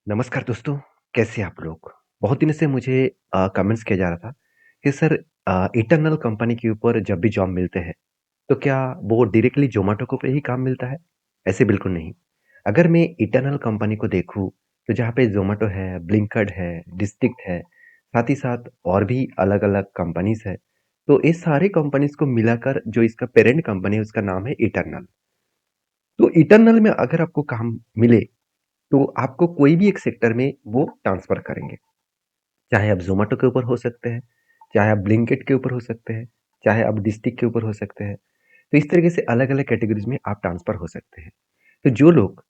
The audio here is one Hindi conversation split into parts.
नमस्कार दोस्तों, कैसे हैं आप लोग? बहुत दिनों से मुझे कमेंट्स किया जा रहा था कि सर इटर्नल कंपनी के ऊपर जब भी जॉब मिलते हैं, तो क्या वो डायरेक्टली ज़ोमैटो को पे ही काम मिलता है? ऐसे बिल्कुल नहीं। अगर मैं इटर्नल कंपनी को देखूँ, तो जहाँ पे ज़ोमैटो है, ब्लिंकिट है, डिस्ट्रिक्ट है, साथ ही साथ और भी अलग-अलग कंपनीज़ हैं। तो ये सारी कंपनीज़ को मिलाकर जो इसका पेरेंट कंपनी है, उसका नाम है इटर्नल। तो इटर्नल में अगर आपको काम मिले, तो आपको कोई भी एक सेक्टर में वो ट्रांसफ़र करेंगे। चाहे आप ज़ोमैटो के ऊपर हो सकते हैं, चाहे आप ब्लिंकिट के ऊपर हो सकते हैं, चाहे आप डिस्ट्रिक्ट के ऊपर हो सकते हैं। तो इस तरीके से अलग-अलग कैटेगरीज़ में आप ट्रांसफ़र हो सकते हैं। तो जो लोग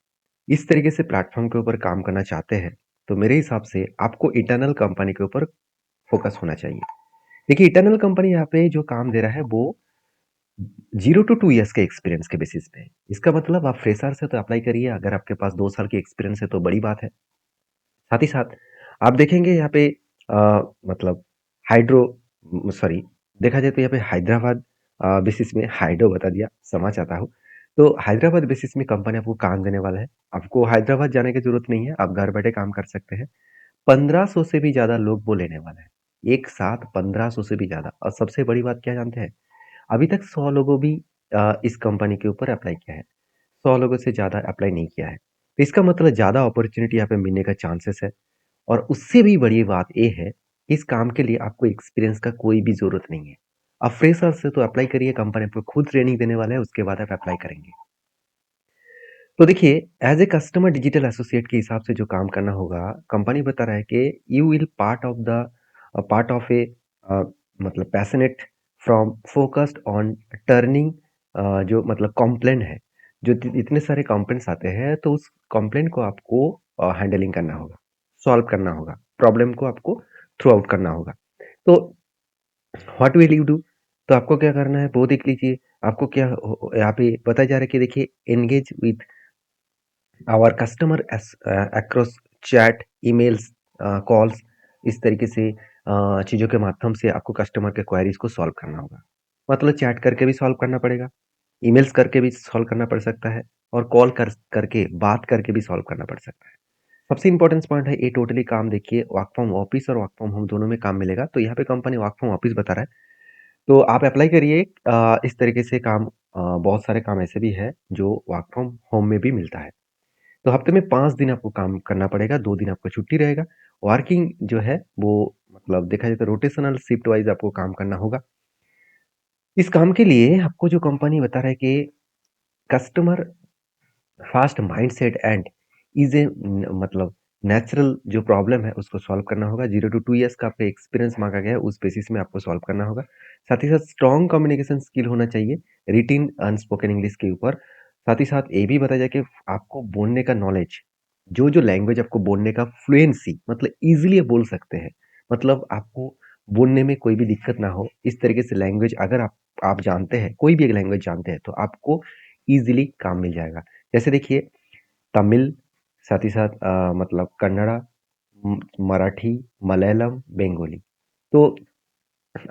इस तरीके से प्लेटफ़ॉर्म के ऊपर काम करना चाहते हैं, तो मेरे हिसाब से आपको इटर्नल कंपनी के ऊपर फ़ोकस होना चाहिए। देखिए इटर्नल कंपनी यहाँ पे जो काम दे रहा है वो 0 टू 2 इयर्स के एक्सपीरियंस के बेसिस पे है। इसका मतलब आप फ्रेशर से तो अप्लाई करिए, अगर आपके पास 2 साल की एक्सपीरियंस है तो बड़ी बात है। साथ ही साथ आप देखेंगे यहाँ पे अ, मतलब हाइड्रो सॉरी देखा जाए तो यहाँ पे हैदराबाद बेसिस में हाइड्रो बता दिया, क्षमा चाहता हूँ। तो हैदराबाद बेसिस में कंपनी आपको काम देने वाला है। आपको हैदराबाद जाने की ज़रूरत नहीं है, आप घर बैठे काम कर सकते हैं। 1500 से भी ज़्यादा लोग वो लेने वाला है। एक साथ 1500 से भी ज़्यादा और सबसे बड़ी बात क्या जानते हैं? अभी तक 100 लोगों भी इस कंपनी के ऊपर अप्लाई किया है। 100 लोगों से ज़्यादा अप्लाई नहीं किया है। तो इसका मतलब ज़्यादा अपॉर्च्युनिटी यहाँ पे मिलने का चांसेस है। और उससे भी बड़ी बात ये है, इस काम के लिए आपको एक्सपीरियंस का कोई भी ज़रूरत नहीं है। आप फ्रेशर से तो अप्लाई करिए, कंपनी आपको खुद ट्रेनिंग देने वाला है, उसके बाद आप अप्लाई करेंगे। तो देखिए, as a customer digital associate के हिसाब से जो काम करना होगा, कंपनी बता रहा है कि यू विल पार्ट ऑफ ए अ, मतलब passionate from focused on turning जो मतलब कॉम्प्लेन है, जो इतने सारे कंप्लेंट्स आते हैं, तो उस कंप्लेंट को आपको हैंडलिंग करना होगा, सॉल्व करना होगा, प्रॉब्लम को आपको थ्रो आउट करना होगा। तो व्हाट विल यू डू? तो आपको क्या करना है, वो देख लीजिए। आपको क्या यहाँ पे बताया जा रहा है कि देखिए, engage with our customer across chat, emails, calls, इस तरीके से चीज़ों के माध्यम से आपको कस्टमर के क्वेरीज़ को सॉल्व करना होगा। मतलब चैट करके भी सॉल्व करना पड़ेगा, ईमेल्स करके भी सॉल्व करना पड़ सकता है और कॉल करके, बात करके भी सॉल्व करना पड़ सकता है। सबसे इम्पोर्टेंट पॉइंट है, ये टोटली काम देखिए वर्क फ्रॉम ऑफिस और वर्क फ्रॉम होम दोनों में काम मिलेगा। तो यहाँ पे कंपनी वर्क फ्रॉम ऑफिस बता रहा है, तो आप अप्लाई करिए। इस तरीके से काम बहुत सारे काम ऐसे भी है जो वर्क फ्रॉम होम में भी मिलता है। तो हफ्ते में 5 दिन आपको काम करना पड़ेगा, 2 दिन आपका छुट्टी रहेगा। वर्किंग जो है वो मतलब देखा जाए तो रोटेशनल शिफ्ट वाइज़ आपको काम करना होगा। इस काम के लिए आपको जो कंपनी बता रहा है कि customer fast mindset and is a मतलब नेचुरल जो प्रॉब्लम है उसको सॉल्व करना होगा। 0 टू 2 इयर्स का आपका एक्सपीरियंस माँगा गया है, उस बेसिस में आपको सॉल्व करना होगा। साथ ही साथ स्ट्रॉन्ग कम्युनिकेशन स्किल होना चाहिए, रिटेन अनस्पोकन इंग्लिश के ऊपर। साथ ही साथ ये भी बताया जाए कि आपको बोलने का नॉलेज, जो-जो लैंग्वेज आपको बोलने का फ्लुएंसी मतलब ईज़िली बोल सकते हैं। मतलब आपको बोलने में कोई भी दिक्कत ना हो, इस तरीके से लैंग्वेज अगर आप जानते हैं, कोई भी एक लैंग्वेज जानते हैं, तो आपको ईज़िली काम मिल जाएगा। जैसे देखिए तमिल, साथ ही साथ मतलब कन्नड़ा, मराठी, मलयालम, बंगाली। तो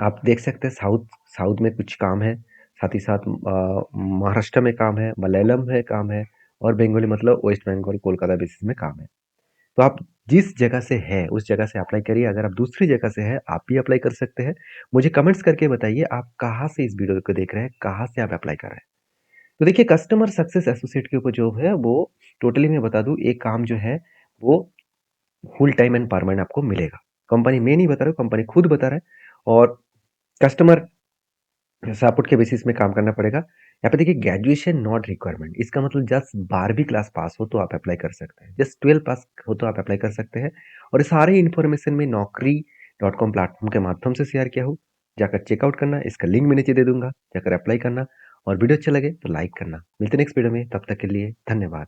आप देख सकते हैं साउथ साउथ में कुछ काम है, साथ ही साथ महाराष्ट्र में काम है, मलयालम में काम है और बंगाली मतलब वेस्ट बंगाल, कोलकाता बेसिस में काम है। तो आप जिस जगह से हैं, उस जगह से अप्लाई करिए। अगर आप दूसरी जगह से हैं, आप भी अप्लाई कर सकते हैं। मुझे कमेंट्स करके बताइए आप कहाँ से इस वीडियो को देख रहे हैं, कहाँ से आप अप्लाई कर रहे हैं। तो देखिए कस्टमर सक्सेस एसोसिएट के ऊपर जो है वो टोटली मैं बता दूँ, एक काम जो है वो फुल टाइम एंड परमानेंट आपको मिलेगा। कंपनी मैं नहीं बता रहा हूँ, कंपनी खुद बता रहा है और कस्टमर सपोर्ट के बेसिस में काम करना पड़ेगा। यहाँ पे देखिए ग्रेजुएशन नॉट रिक्वायरमेंट, इसका मतलब जस्ट 12वीं क्लास पास हो तो आप अप्लाई कर सकते हैं। जस्ट 12 पास हो तो आप अप्लाई कर सकते हैं और ये सारी इन्फॉर्मेशन मैं naukri.com प्लेटफॉर्म के माध्यम से शेयर किया हूँ। जाकर चेकआउट करना, इसका लिंक मैं नीचे दे दूँगा, जाकर अप्लाई करना और वीडियो अच्छा लगे तो लाइक करना। मिलते हैं नेक्स्ट वीडियो में, तब तक के लिए धन्यवाद।